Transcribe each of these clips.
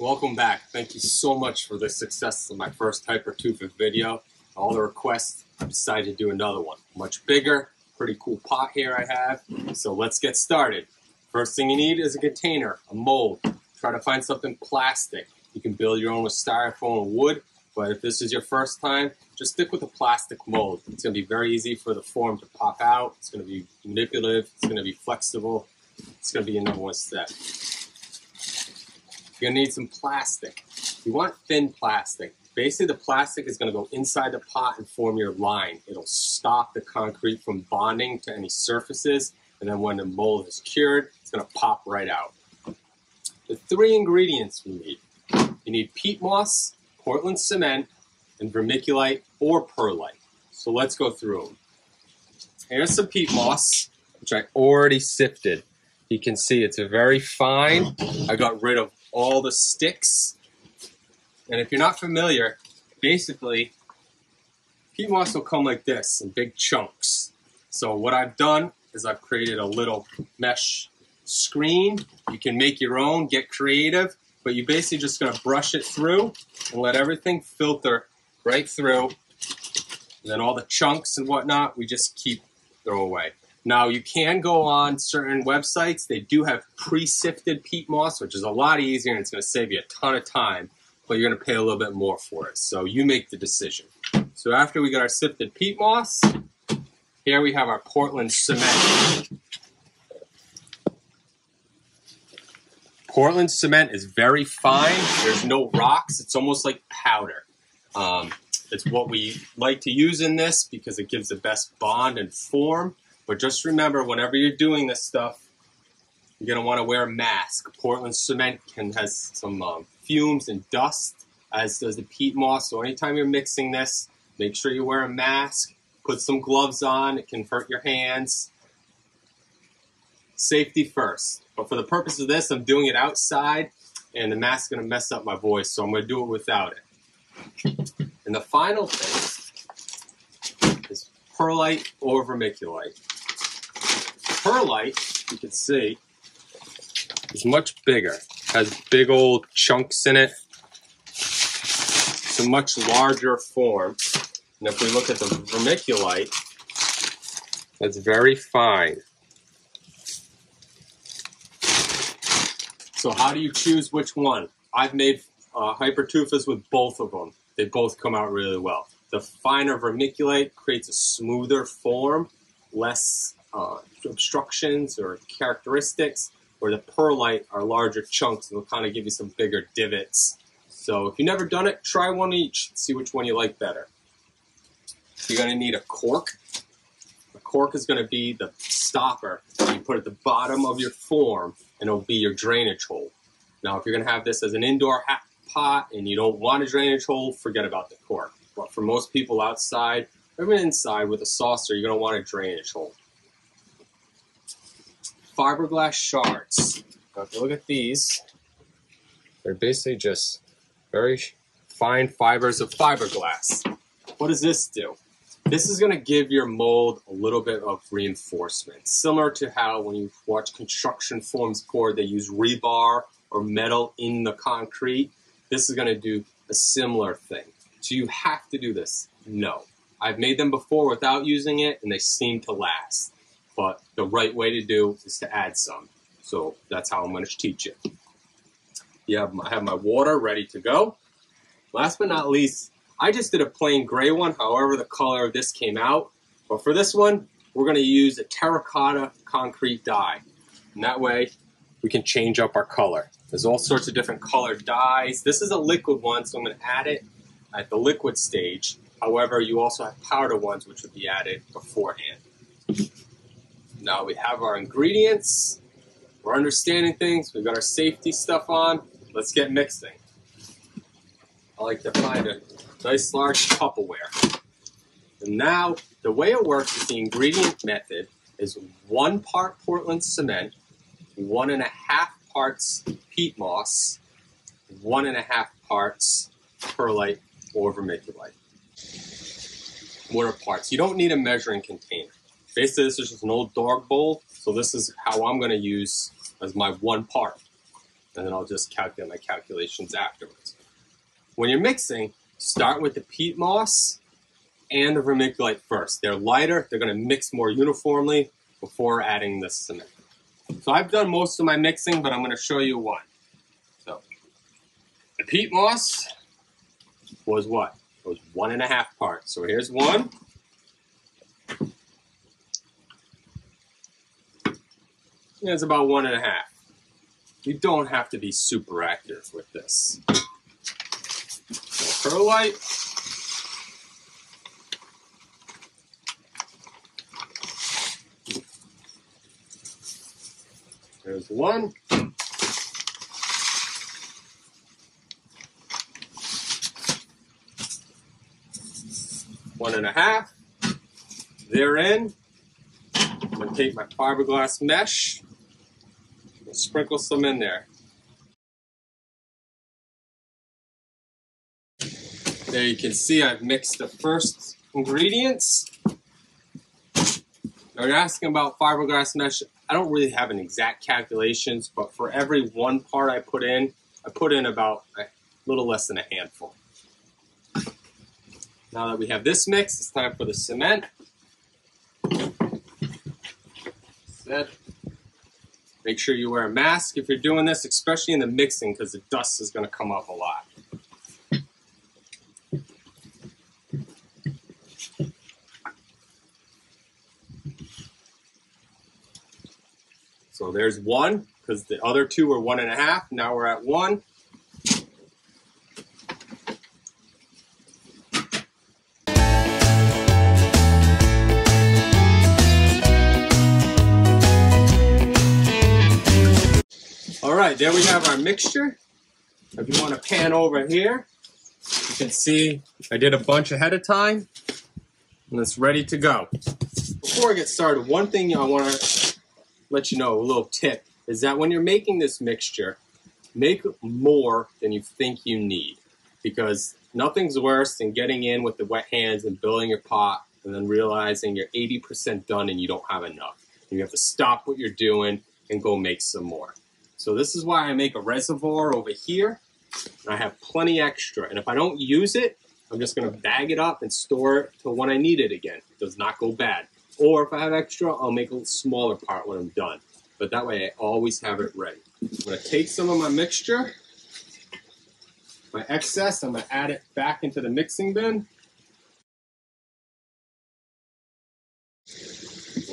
Welcome back. Thank you so much for the success of my first Hypertufa video. All the requests, I decided to do another one. Much bigger, pretty cool pot here I have. So let's get started. First thing you need is a container, a mold. Try to find something plastic. You can build your own with styrofoam and wood, but if this is your first time, just stick with a plastic mold. It's going to be very easy for the form to pop out. It's going to be manipulative. It's going to be flexible. It's going to be your number one step. You're going to need some plastic. You want thin plastic. Basically, the plastic is going to go inside the pot and form your line. It'll stop the concrete from bonding to any surfaces, and then when the mold is cured, it's going to pop right out. The three ingredients we need. You need peat moss, Portland cement, and vermiculite or perlite. So let's go through them. Here's some peat moss, which I already sifted. You can see it's very fine. I got rid of all the sticks. And if you're not familiar, basically, peat moss will come like this in big chunks. So what I've done is I've created a little mesh screen. You can make your own, get creative, but you're basically just going to brush it through and let everything filter right through. And then all the chunks and whatnot, we just keep throw away. Now, you can go on certain websites. They do have pre-sifted peat moss, which is a lot easier, and it's going to save you a ton of time, but you're going to pay a little bit more for it. So you make the decision. So after we got our sifted peat moss, here we have our Portland cement. Portland cement is very fine. There's no rocks. It's almost like powder. It's what we like to use in this because it gives the best bond and form. But just remember, whenever you're doing this stuff, you're going to want to wear a mask. Portland cement has some fumes and dust, as does the peat moss. So anytime you're mixing this, make sure you wear a mask. Put some gloves on. It can hurt your hands. Safety first. But for the purpose of this, I'm doing it outside, and the mask is going to mess up my voice, so I'm going to do it without it. And the final thing is perlite or vermiculite. Perlite, you can see, is much bigger. Has big old chunks in it. It's a much larger form. And if we look at the vermiculite, it's very fine. So how do you choose which one? I've made Hypertufas with both of them. They both come out really well. The finer vermiculite creates a smoother form, less obstructions or characteristics, where the perlite are larger chunks and will kind of give you some bigger divots. So if you've never done it, try one each. See which one you like better. You're going to need a cork. A cork is going to be the stopper you put at the bottom of your form, and it'll be your drainage hole. Now, if you're going to have this as an indoor pot and you don't want a drainage hole, forget about the cork. But for most people outside, or even inside with a saucer, you're going to want a drainage hole. Fiberglass shards. Now, if you look at these, they're basically just very fine fibers of fiberglass. What does this do? This is going to give your mold a little bit of reinforcement, similar to how when you watch construction forms poured, they use rebar or metal in the concrete. This is going to do a similar thing. So you have to do this? No. I've made them before without using it, and they seem to last. But the right way to do is to add some. So that's how I'm going to teach you. I have my water ready to go. Last but not least, I just did a plain gray one, however the color of this came out. But for this one, we're going to use a terracotta concrete dye. And that way, we can change up our color. There's all sorts of different colored dyes. This is a liquid one, so I'm going to add it at the liquid stage. However, you also have powder ones, which would be added beforehand. Now we have our ingredients. We're understanding things. We've got our safety stuff on. Let's get mixing. I like to find a nice large Tupperware. And now, the way it works is the ingredient method is 1 part Portland cement, 1.5 parts peat moss, 1.5 parts perlite or vermiculite. What are parts? You don't need a measuring container. Basically, this is just an old dog bowl, so this is how I'm going to use as my 1 part. and then I'll just calculate my calculations afterwards. When you're mixing, start with the peat moss and the vermiculite first. They're lighter, they're going to mix more uniformly before adding the cement. So I've done most of my mixing, but I'm going to show you one. So the peat moss was what? It was 1.5 parts. So here's one. It's about 1.5. You don't have to be super accurate with this. So perlite. There's one. One and a half. They're in. I'm going to take my fiberglass mesh and sprinkle some in there. There you can see I've mixed the first ingredients. Now you're asking about fiberglass mesh. I don't really have an exact calculations, but for every one part I put in about a little less than a handful. Now that we have this mix, it's time for the cement. Make sure you wear a mask if you're doing this, especially in the mixing, because the dust is going to come up a lot. So there's one, because the other two were 1.5. Now we're at 1. All right, there we have our mixture. If you want to pan over here, you can see I did a bunch ahead of time, and it's ready to go. Before I get started, one thing I want to let you know, a little tip, is that when you're making this mixture, make more than you think you need, because nothing's worse than getting in with the wet hands and building your pot and then realizing you're 80% done and you don't have enough. You have to stop what you're doing and go make some more. So this is why I make a reservoir over here, and I have plenty extra. And if I don't use it, I'm just going to bag it up and store it till when I need it again. It does not go bad. Or if I have extra, I'll make a smaller part when I'm done. But that way I always have it ready. I'm going to take some of my mixture, my excess, I'm going to add it back into the mixing bin.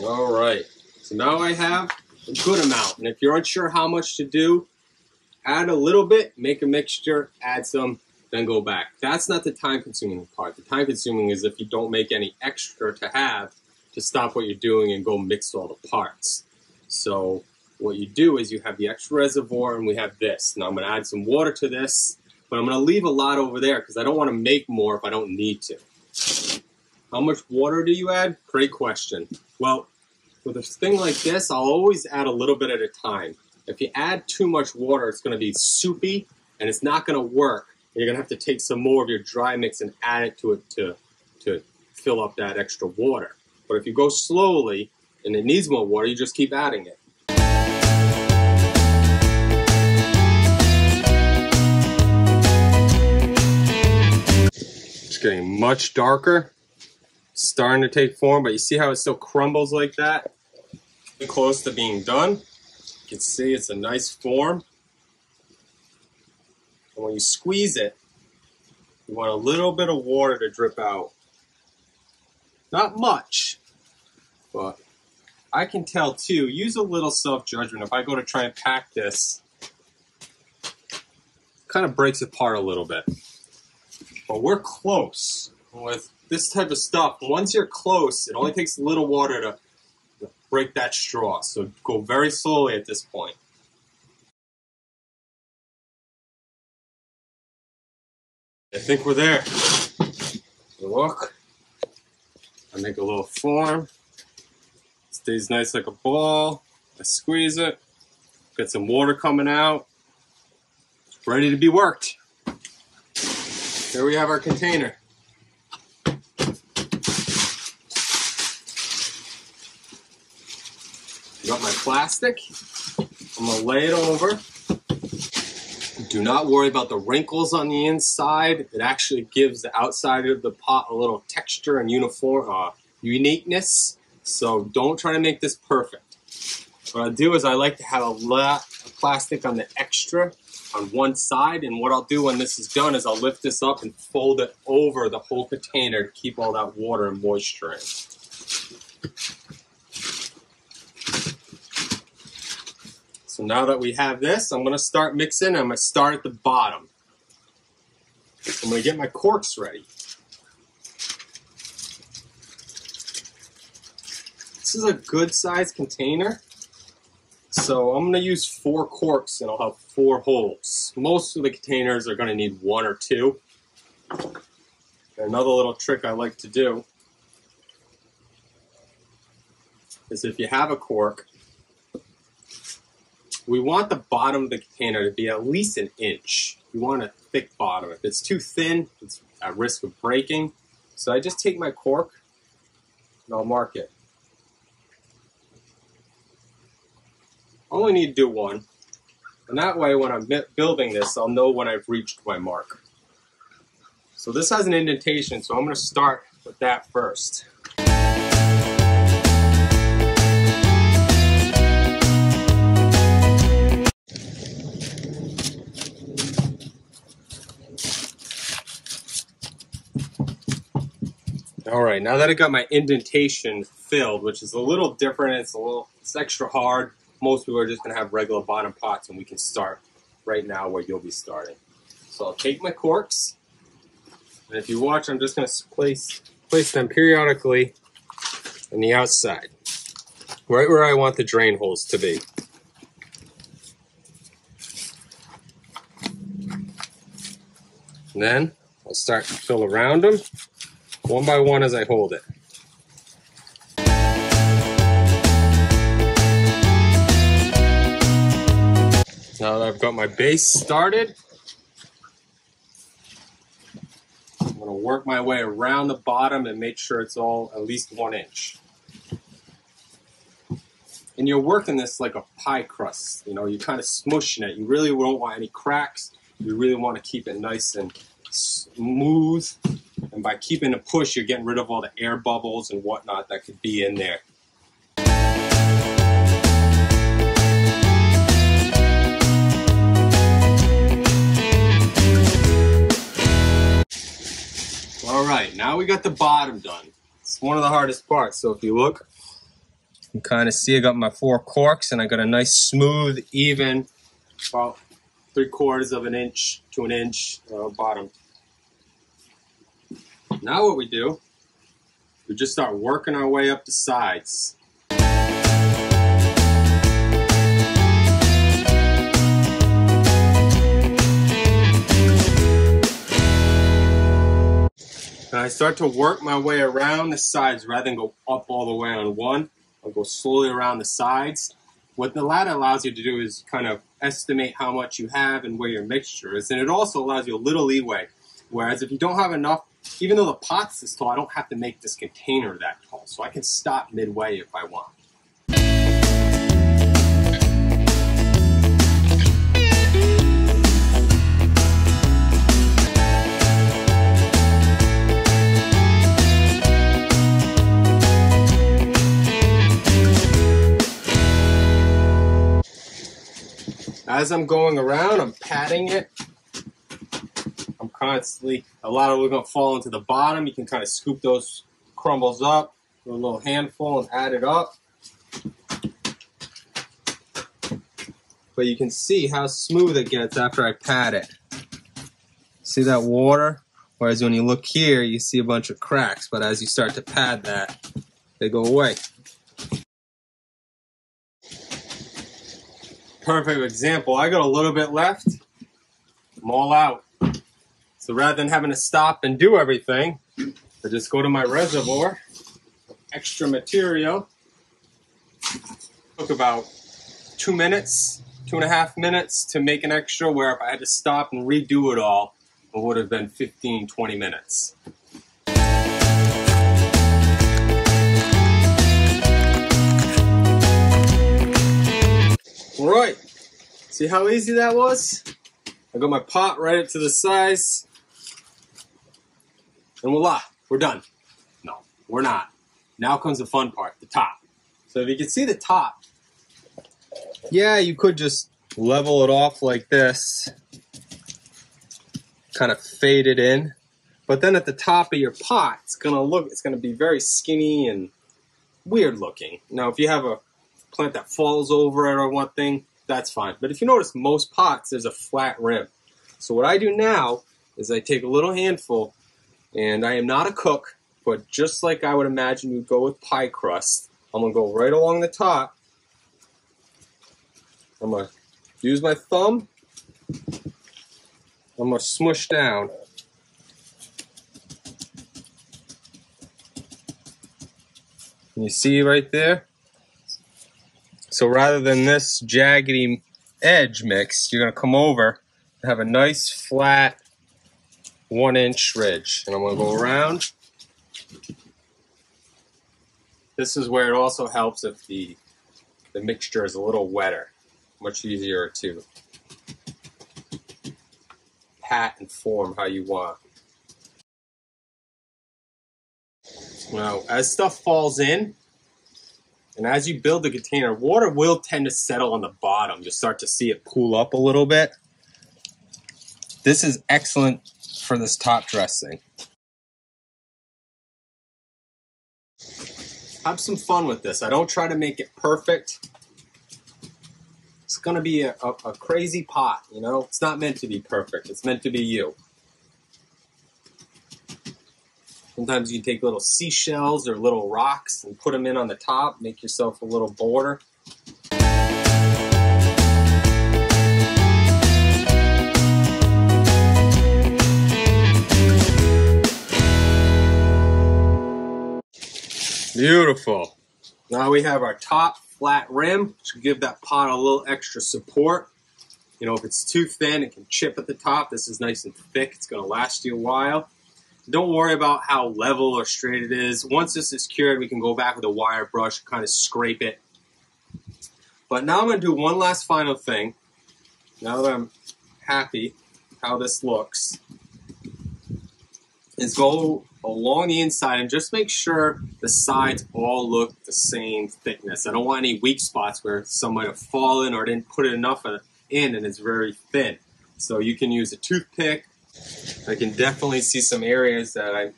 All right, so now I have a good amount. And if you're unsure how much to do, add a little bit, make a mixture, add some, then go back. That's not the time-consuming part. The time-consuming is if you don't make any extra to have, to stop what you're doing and go mix all the parts. So what you do is you have the extra reservoir and we have this. Now I'm going to add some water to this, but I'm going to leave a lot over there because I don't want to make more if I don't need to. How much water do you add? Great question. Well, with a thing like this, I'll always add a little bit at a time. If you add too much water, it's going to be soupy and it's not going to work. You're going to have to take some more of your dry mix and add it to it to fill up that extra water. But if you go slowly and it needs more water, you just keep adding it. It's getting much darker. It's starting to take form, but you see how it still crumbles like that? Close to being done. You can see it's a nice form. And when you squeeze it, you want a little bit of water to drip out. Not much, but I can tell too, use a little self-judgment. If I go to try and pack this, it kind of breaks apart a little bit. But we're close with this type of stuff. Once you're close, it only takes a little water to break that straw. So go very slowly at this point. I think we're there. Look. I make a little form. Stays nice like a ball. I squeeze it. Get some water coming out. It's ready to be worked. Here we have our container. Got my plastic. I'm gonna lay it over. Do not worry about the wrinkles on the inside. It actually gives the outside of the pot a little texture and uniqueness. So don't try to make this perfect. What I'll do is I like to have a lot of plastic on the extra on one side, and what I'll do when this is done is I'll lift this up and fold it over the whole container to keep all that water and moisture in. So now that we have this, I'm going to start mixing. I'm going to start at the bottom. I'm going to get my corks ready. This is a good sized container. So I'm going to use 4 corks and I'll have 4 holes. Most of the containers are going to need 1 or 2. And another little trick I like to do is if you have a cork, we want the bottom of the container to be at least 1 inch. You want a thick bottom. If it's too thin, it's at risk of breaking. So I just take my cork and I'll mark it. I only need to do 1. And that way when I'm building this, I'll know when I've reached my mark. So this has an indentation, so I'm going to start with that first. All right, now that I got my indentation filled, which is a little different, it's extra hard. Most people are just going to have regular bottom pots, and we can start right now where you'll be starting. So I'll take my corks, and if you watch, I'm just going to place them periodically on the outside, right where I want the drain holes to be. And then I'll start to fill around them, one by one as I hold it. Now that I've got my base started, I'm going to work my way around the bottom and make sure it's all at least 1 inch. And you're working this like a pie crust, you know, you're kind of smushing it. You really don't want any cracks. You really want to keep it nice and smooth. And by keeping a push, you're getting rid of all the air bubbles and whatnot that could be in there. All right, now we got the bottom done. It's one of the hardest parts. So if you look, you can kind of see I got my 4 corks and I got a nice smooth, even, about 3/4 of an inch to 1 inch bottom. Now what we do, we just start working our way up the sides. And I start to work my way around the sides rather than go up all the way on one. I'll go slowly around the sides. What the ladder allows you to do is kind of estimate how much you have and where your mixture is. And it also allows you a little leeway. Whereas if you don't have enough, even though the pot's this tall, I don't have to make this container that tall. So I can stop midway if I want. As I'm going around, I'm patting it. I'm constantly, a lot of it going to fall into the bottom. You can kind of scoop those crumbles up with a little handful and add it up. But you can see how smooth it gets after I pat it. See that water? Whereas when you look here, you see a bunch of cracks. But as you start to pat that, they go away. Perfect example. I got a little bit left. I'm all out. So rather than having to stop and do everything, I just go to my reservoir, extra material. Took about 2 minutes, 2.5 minutes to make an extra, where if I had to stop and redo it all, it would have been 15, 20 minutes. Right, see how easy that was? I got my pot right up to the size. And voila, we're done. No, we're not. Now comes the fun part, the top. So if you can see the top, yeah, you could just level it off like this, kind of fade it in. But then at the top of your pot, it's gonna be very skinny and weird looking. Now, if you have a plant that falls over it or one thing, that's fine. But if you notice, most pots, there's a flat rim. So what I do now is I take a little handful, and I am not a cook, but just like I would imagine you'd go with pie crust, I'm gonna go right along the top. I'm gonna use my thumb. I'm gonna smush down. And you see right there? So rather than this jaggedy edge mix, you're gonna come over and have a nice flat 1-inch ridge. And I'm gonna go around. This is where it also helps if the mixture is a little wetter. Much easier to pat and form how you want. Now, as stuff falls in, and as you build the container, water will tend to settle on the bottom. You'll start to see it pool up a little bit. This is excellent for this top dressing. Have some fun with this. I don't try to make it perfect. It's gonna be a crazy pot, you know? It's not meant to be perfect. It's meant to be you. Sometimes you take little seashells or little rocks and put them in on the top, make yourself a little border. Beautiful. Now we have our top flat rim to give that pot a little extra support. You know, if it's too thin, it can chip at the top. This is nice and thick. It's going to last you a while. Don't worry about how level or straight it is. Once this is cured, we can go back with a wire brush and kind of scrape it. But now I'm going to do one last final thing. Now that I'm happy how this looks, is go along the inside and just make sure the sides all look the same thickness. I don't want any weak spots where some might have fallen or didn't put enough in and it's very thin. So you can use a toothpick. I can definitely see some areas that I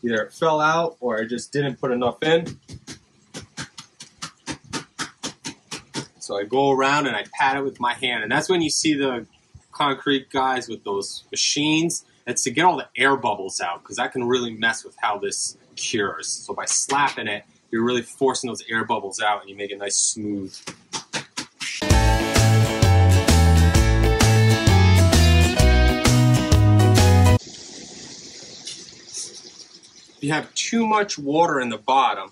either fell out or I just didn't put enough in. So I go around and I pat it with my hand, and that's when you see the concrete guys with those machines. It's to get all the air bubbles out, because that can really mess with how this cures. So by slapping it, you're really forcing those air bubbles out and you make it nice smooth. If you have too much water in the bottom,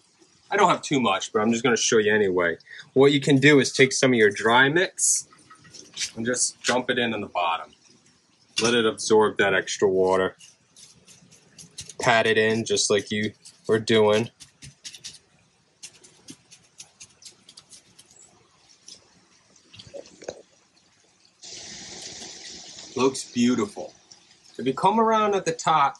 I don't have too much, but I'm just going to show you anyway. What you can do is take some of your dry mix and just dump it in the bottom. Let it absorb that extra water. Pat it in just like you were doing. Looks beautiful. If you come around at the top,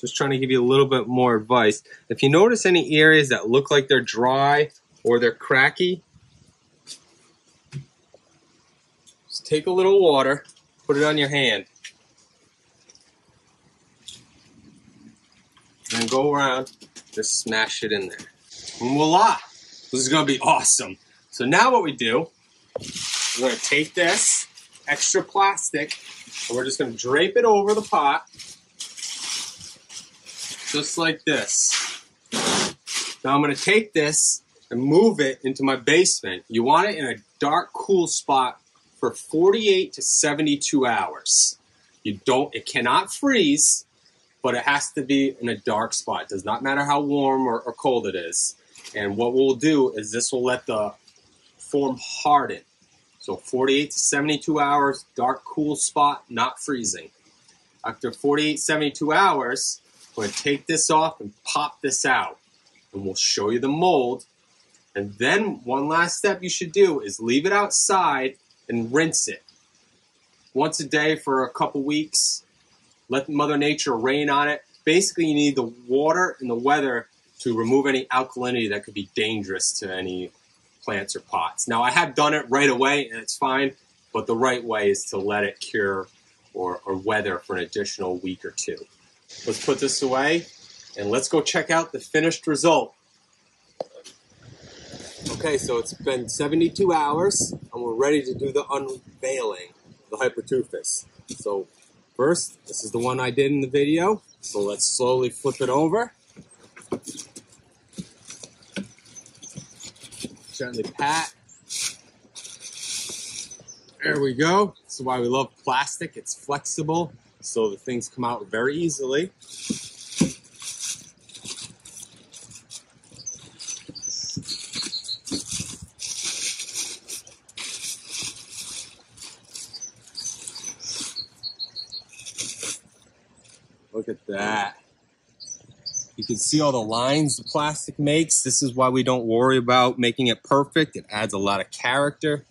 just trying to give you a little bit more advice. If you notice any areas that look like they're dry or they're cracky, just take a little water, put it on your hand, and then go around, just smash it in there. And voila! This is gonna be awesome. So now what we do, we're gonna take this extra plastic and we're just gonna drape it over the pot, just like this. Now I'm gonna take this and move it into my basement. You want it in a dark, cool spot for 48 to 72 hours. It cannot freeze, but it has to be in a dark spot. It does not matter how warm or cold it is. And what we'll do is this will let the form harden. So 48 to 72 hours, dark, cool spot, not freezing. After 48, 72 hours, we're going to take this off and pop this out. And we'll show you the mold. And then one last step you should do is leave it outside and rinse it. once a day for a couple weeks. Let Mother Nature rain on it. Basically, you need the water and the weather to remove any alkalinity that could be dangerous to any plants or pots. Now, I have done it right away, and it's fine, but the right way is to let it cure or weather for an additional week or two. Let's put this away, and let's go check out the finished result. Okay, so it's been 72 hours, and we're ready to do the unveiling of the Hypertufa. So first, this is the one I did in the video, so let's slowly flip it over. Gently pat. There we go. This is why we love plastic. It's flexible, so the things come out very easily. Look at that. You can see all the lines the plastic makes. This is why we don't worry about making it perfect. It adds a lot of character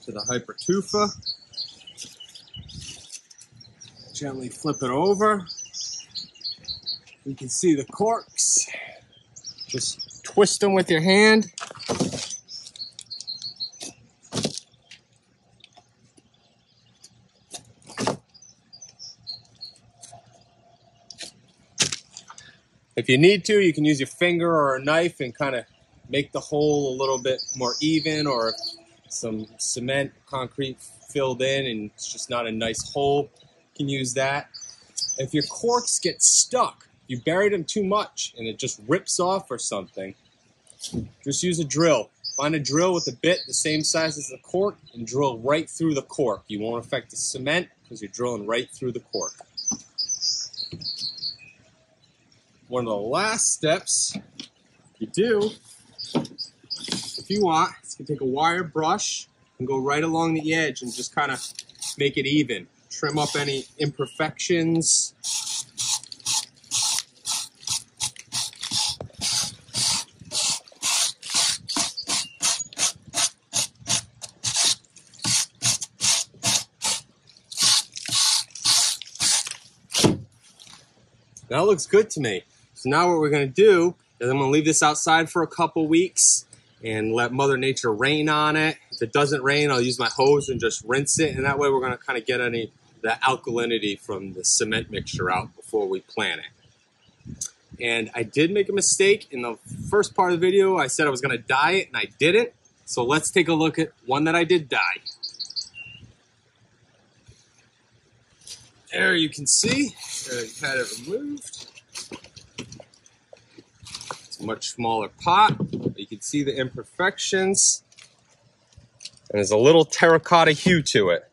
to the Hypertufa. Gently flip it over. You can see the corks. Just twist them with your hand. If you need to, you can use your finger or a knife and kind of make the hole a little bit more even, or some cement, concrete filled in and it's just not a nice hole, you can use that. If your corks get stuck, you buried them too much and it just rips off or something, just use a drill. Find a drill with a bit the same size as the cork and drill right through the cork. You won't affect the cement because you're drilling right through the cork. One of the last steps you do, if you want, is you can take a wire brush and go right along the edge and just kind of make it even. Trim up any imperfections. That looks good to me. So now what we're going to do is I'm going to leave this outside for a couple weeks and let Mother Nature rain on it. If it doesn't rain, I'll use my hose and just rinse it, and that way we're going to kind of get any of the alkalinity from the cement mixture out before we plant it. And I did make a mistake in the first part of the video. I said I was going to dye it, and I didn't. So let's take a look at one that I did dye. There you can see, I had it removed. It's a much smaller pot. You can see the imperfections. And there's a little terracotta hue to it.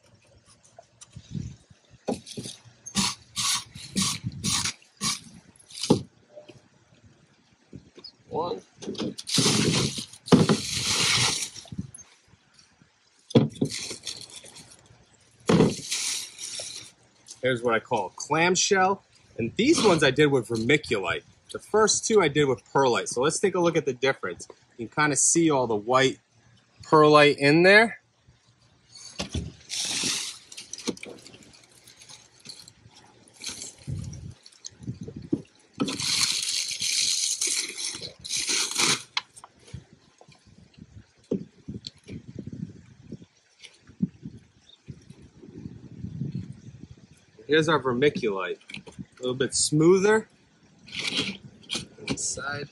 One. Here's what I call a clamshell. And these ones I did with vermiculite. The first two I did with perlite. So let's take a look at the difference. You can kind of see all the white perlite in there. Here's our vermiculite. A little bit smoother. Inside.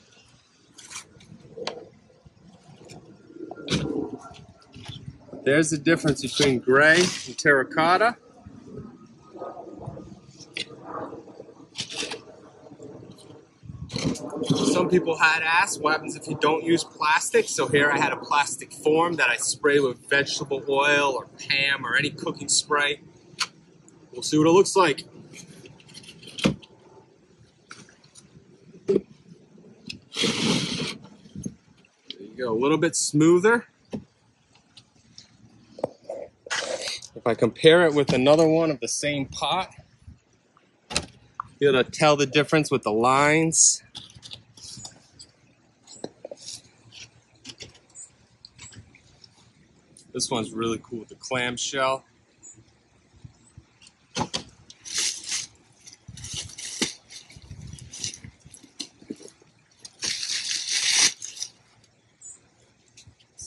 There's the difference between gray and terracotta. Some people had asked what happens if you don't use plastic. So here I had a plastic form that I spray with vegetable oil or Pam or any cooking spray. We'll see what it looks like. There you go, a little bit smoother. If I compare it with another one of the same pot, you'll be able to tell the difference with the lines. This one's really cool with the clamshell.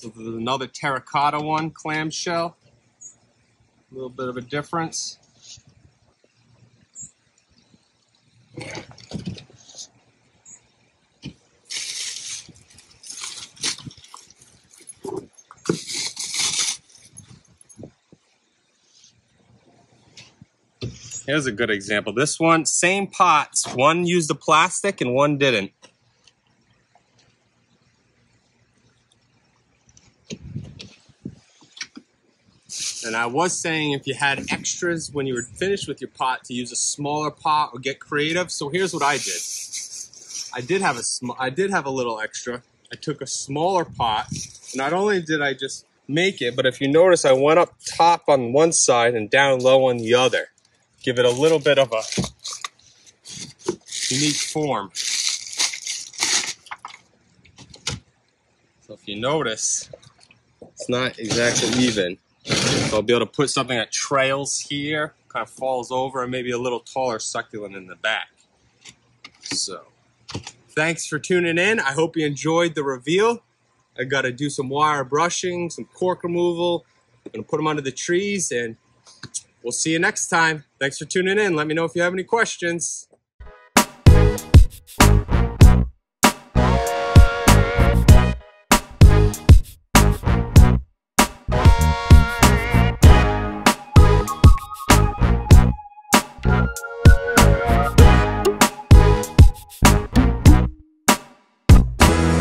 This is another terracotta one, clamshell. A little bit of a difference. Here's a good example. This one, same pots. One used the plastic and one didn't. And I was saying if you had extras when you were finished with your pot to use a smaller pot or get creative. So here's what I did. I did have a little extra. I took a smaller pot. Not only did I just make it, but if you notice, I went up top on one side and down low on the other. Give it a little bit of a unique form. So if you notice, it's not exactly even. So I'll be able to put something that trails here, kind of falls over, and maybe a little taller succulent in the back. So, thanks for tuning in. I hope you enjoyed the reveal. I got to do some wire brushing, some cork removal. I'm going to put them under the trees, and we'll see you next time. Thanks for tuning in. Let me know if you have any questions.